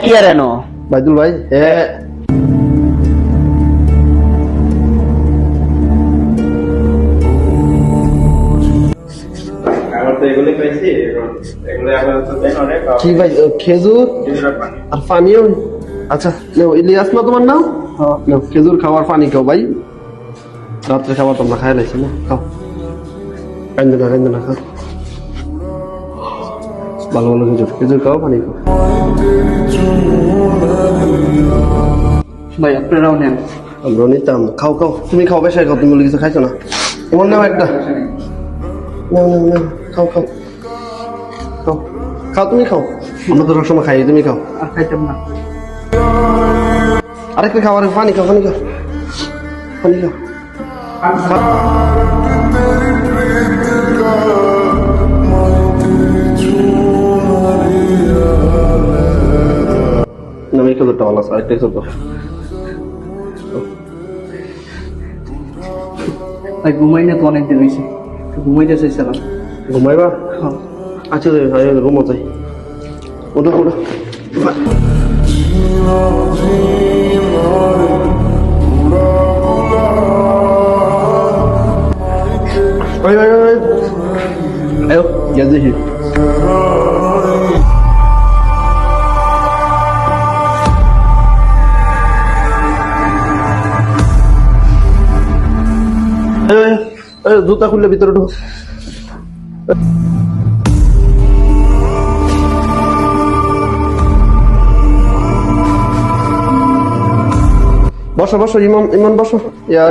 কি আর এনো বাইদুল ভাই কি ভাই খেজুর আর পানিও আচ্ছা ইলিয়াস না তোমার নাম খেজুর খাওয়ার পানি খাও ভাই রাত্রে খাবার তোমরা খাই লাইছি না খাও কান্দে না খাও ভালো ভালো খেজুর খাও পানি খাও ভাই আপনারাও নেন আমরা নিতাম খাও তুমি খাও বেশি খাও তুমি কিছু খাইছো না তোমার নাম একটা খাও তুমি খাও আমরা তো সময় খাই তুমি খাও আর খাইতাম না আরেকটা খাবার পানি খাও আমি খেজুরটা ভালো আছে আরেকটা খেজুর ভাই ঘুমাই না তো অনেকদিন হয়েছে ঘুমাইতে চাইছিলাম ঘুমাইবা আচ্ছা ঘুমো চাই ওটা ayo দেখি জুতা খুললে ভিতরে ঢুক বসো ইমান বসো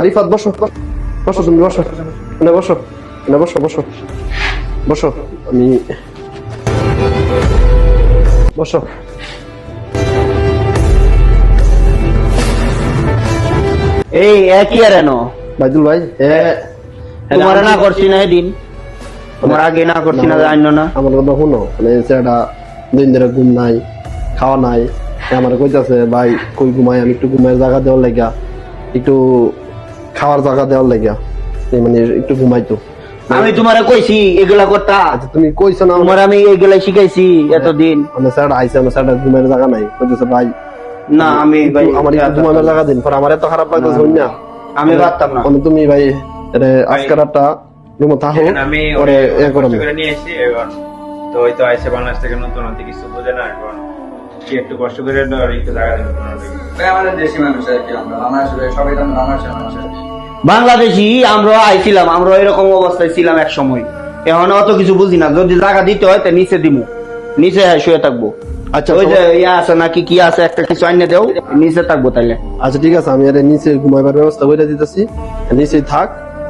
রিফাত বসো তুমি বসো আমি বসো এই কি আর এনো বাইদুল ভাই তোমার না করছি না এদিন তোমার আগে না করছি না জানো না আমার কথা শুনো মানে সেটা দিন ধরে ঘুম নাই খাওয়া নাই আমার কইতাছে ভাই কই ঘুমাই আমি একটু ঘুমাইয়ের জায়গা দেওয়ার লাগিয়া একটু খাওয়ার জায়গা দেওয়ার লাগিয়া মানে একটু ঘুমাইতো আমি তোমারে কইছি এগুলা করতা তুমি কইছো না তোমার আমি এগুলা শিখাইছি এতদিন মানে স্যার আইছে আমার স্যার ঘুমাইয়ের জায়গা নাই কইতেছে ভাই না আমি ভাই আমার একটু ঘুমাইয়ের জায়গা দিন পর আমার এত খারাপ লাগতেছে না আমি পারতাম না তুমি ভাই আজকের একটা রুমে থাকো আমি পরে করে নিয়ে এসেছি এখন তো ওই তো আইসে বাংলাদেশ থেকে নতুন কিছু বোঝে না এখন কি একটু কষ্ট করে একটু জায়গা দেন আমাদের দেশি মানুষ আর কি আমরা বাংলাদেশে সবাই তো বাংলাদেশের মানুষ বাংলাদেশি আমরা আইছিলাম আমরা এরকম অবস্থায় ছিলাম এক সময় এখন অত কিছু বুঝি না যদি জায়গা দিতে হয় তা নিচে দিমু নিচে শুয়ে থাকবো আচ্ছা ওই যে ইয়া আছে নাকি কি আছে একটা কিছু আইনে দেও নিচে থাকবো তাইলে আচ্ছা ঠিক আছে আমি নিচে ঘুমাইবার ব্যবস্থা করে দিতেছি নিচে থাক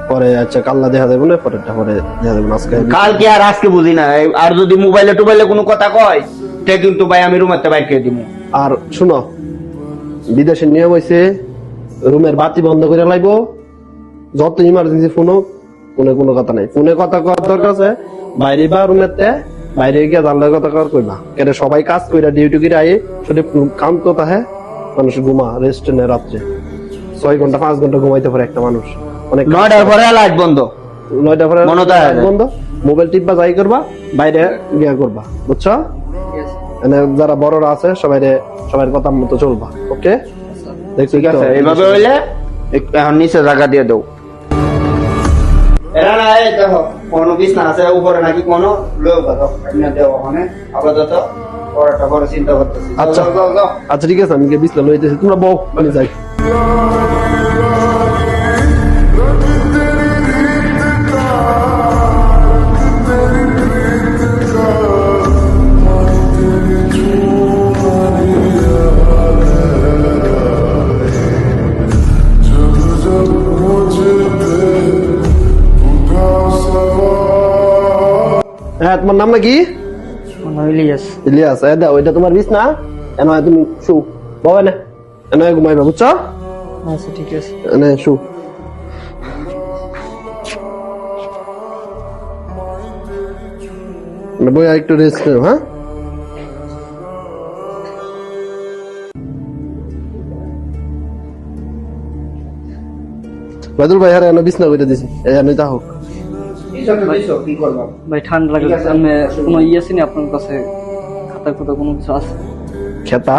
পরে আচ্ছা কাল্লা দেখা যাবে না পরেরটা পরে দেখা যাবে আজকে কালকে আর আজকে বুঝি না আর যদি মোবাইলে টোবাইলে কোনো কথা কয় তে কিন্তু ভাই আমি রুমের বাইর করে দিব আর শুনো বিদেশের নিয়ম হয়েছে রুমের বাতি বন্ধ করে লাগবো যত ইমার্জেন্সি ফোন হোক ফোনে কোনো কথা নাই ফোনে কথা করার দরকার আছে বাইরে বা রুমের বাইরে গিয়ে জানলার কথা কর কইবা কেন সবাই কাজ কইরা ডিউটি করে আয়ে শুধু কাম তো তাহে মানুষ ঘুমা রেস্ট নেয় রাত্রে 6 ঘন্টা 5 ঘন্টা ঘুমাইতে পারে একটা মানুষ অনেক 9টার পরে লাইট বন্ধ 9টার পরে লাইট বন্ধ মোবাইল টিপবা যাই করবা বাইরে গিয়া করবা বুঝছো মানে যারা বড়রা আছে সবার কথা মতো চলবা ওকে দেখছো ঠিক আছে এইভাবে হইলে এখন নিচে জায়গা দিয়ে দাও এরা না এই দেখো কোনো বিছনা আছে উপরে নাকি কোনো লোক আছে এমনি দেও ওখানে আপাতত পরেরটা পরে চিন্তা করতেছি আচ্ছা আচ্ছা ঠিক আছে আমি গিয়ে বিছনা লইতেছি তোমরা বউ আমি যাই হ্যাঁ তোমার নাম নাকি ইলিয়াস ওইটা তোমার বিছ না এনে তুমি শু বাবা না এনে ঘুমাইবা বুঝছো আচ্ছা ঠিক আছে এনে শু বই একটু রেস্ট করো হ্যাঁ বাদুল ভাই আর এনে বিছনা কইরা দিছি এনে তা হোক ভাই ঠান্ডা লাগে কোনো ইয়ে আছে না আপনার কাছে খাতা কোনো কিছু আছে খেতা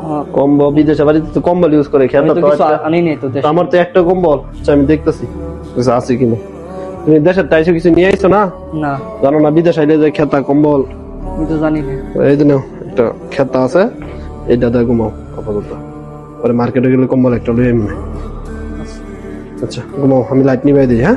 হ্যাঁ, কম্বল, বিদেশে বাড়িতে তো কম্বল ইউজ করে, আমি খেতা তো তো কিছু একটা- আনি নাই তো দেশে। তো আমার তো একটা কম্বল, আচ্ছা আমি দেখতেছি কিছু আছে কিনা। তুমি দেশের টাইসে কিছু নিয়ে আইছো না? না, জানো না বিদেশ আইলে যে খেতা কম্বল, আমি তো জানি না। এই যে নাও, একটা খেতা আছে, এইটা দিয়ে ঘুমাও আপাতত। পরে মার্কেটে গেলে কম্বল একটা লই এমনি। আচ্ছা ঘুমাও, আমি লাইট নিবাই দিই, হ্যাঁ?